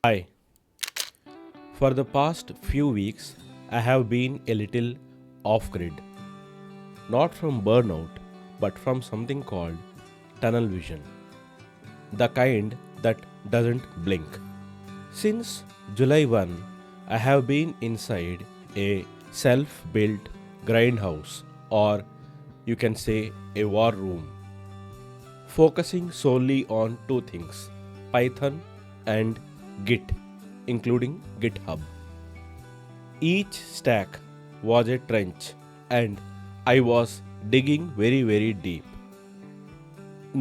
Hi. For the past few weeks, I have been a little off grid. Not from burnout, but from something called tunnel vision. The kind that doesn't blink. Since July 1, I have been inside a self built grindhouse, or you can say a war room, focusing solely on two things: Python and Git, including GitHub. Each stack was a trench, and I was digging very deep.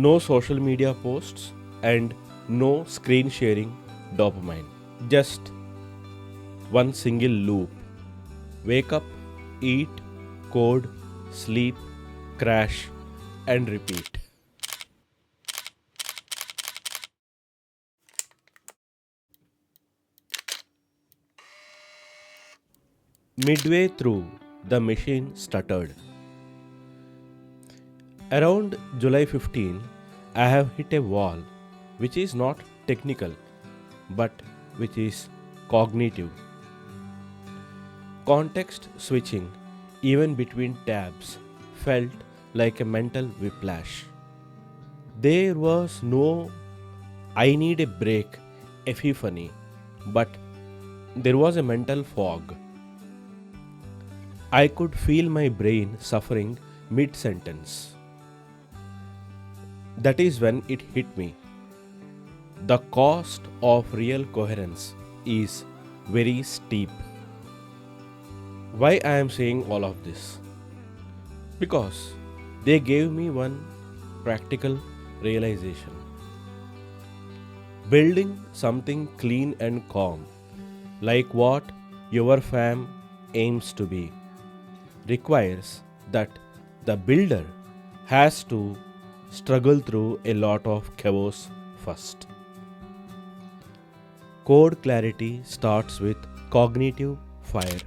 No social media posts and no screen sharing dopamine. Just one single loop: wake up, eat, code, sleep, crash, and repeat. Midway through, the machine stuttered. Around July 15, I have hit a wall which is not technical but which is cognitive. Context switching, even between tabs, felt like a mental whiplash. There was no I need a break epiphany, but there was a mental fog. I could feel my brain suffering mid sentence. That is when it hit me. The cost of real coherence is very steep. Why I am saying all of this? Because they gave me one practical realization. Building something clean and calm, like what your fam aims to be, requires that the builder has to struggle through a lot of chaos first. Code clarity starts with cognitive fire.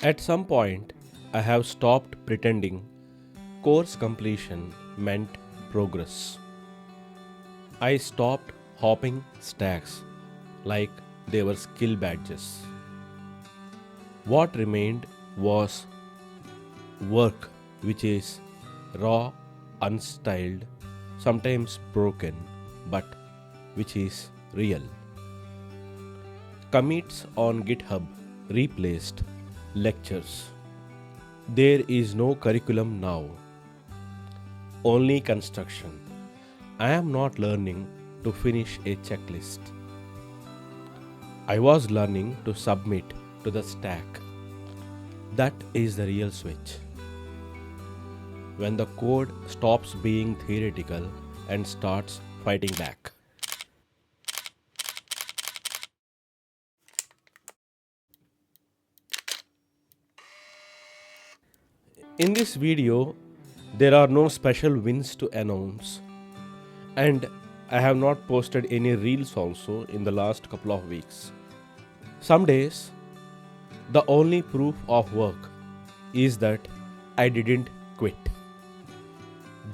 At some point, I have stopped pretending course completion meant progress. I stopped hopping stacks like they were skill badges. What remained was work, which is raw, unstyled, sometimes broken, but which is real. Commits on GitHub replaced lectures. There is no curriculum now, only construction. I am not learning to finish a checklist. I was learning to submit to the stack. That is the real switch. When the code stops being theoretical and starts fighting back. In this video, there are no special wins to announce, and I have not posted any reels also in the last couple of weeks. Some days, the only proof of work is that I didn't quit.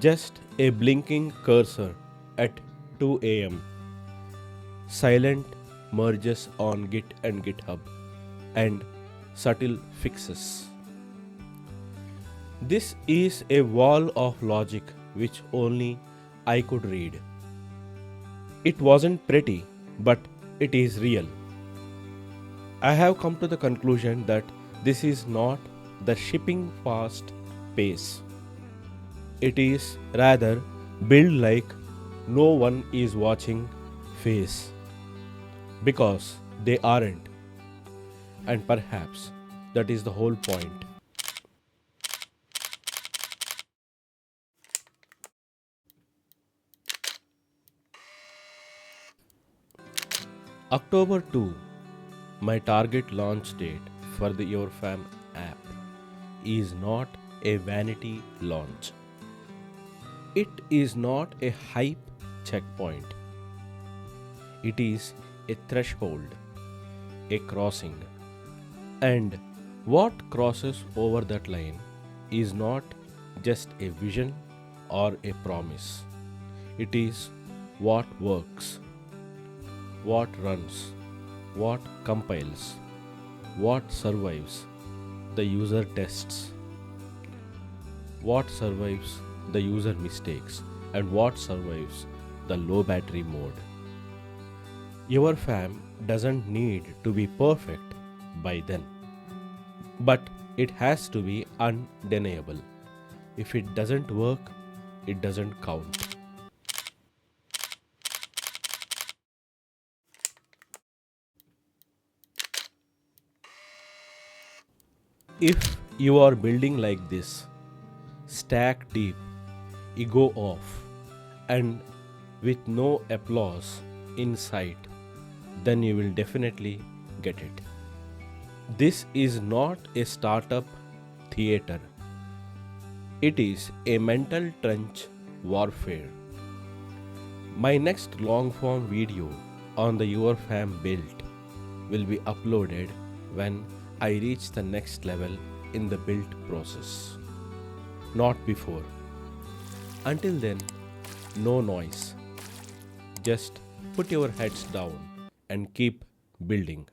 Just a blinking cursor at 2 am, silent merges on Git and GitHub, and subtle fixes. This is a wall of logic which only I could read. It wasn't pretty, but it is real. I have come to the conclusion that this is not the shipping fast pace. It is rather build like no one is watching phase, because they aren't, and perhaps that is the whole point. October 2, my target launch date for the Your Fam app, is not a vanity launch. It is not a hype checkpoint. It is a threshold, a crossing. And what crosses over that line is not just a vision or a promise. It is what works, what runs, what compiles, what survives the user tests, what survives the user mistakes, and what survives the low battery mode. Your fam doesn't need to be perfect by then, but it has to be undeniable. If it doesn't work, it doesn't count. If you are building like this, stack deep, ego off, and with no applause in sight, then you will definitely get it. This is not a startup theater, it is a mental trench warfare. My next long form video on the Your Fam build will be uploaded when I reach the next level in the build process, not before. Until then, no noise. Just put your heads down and keep building.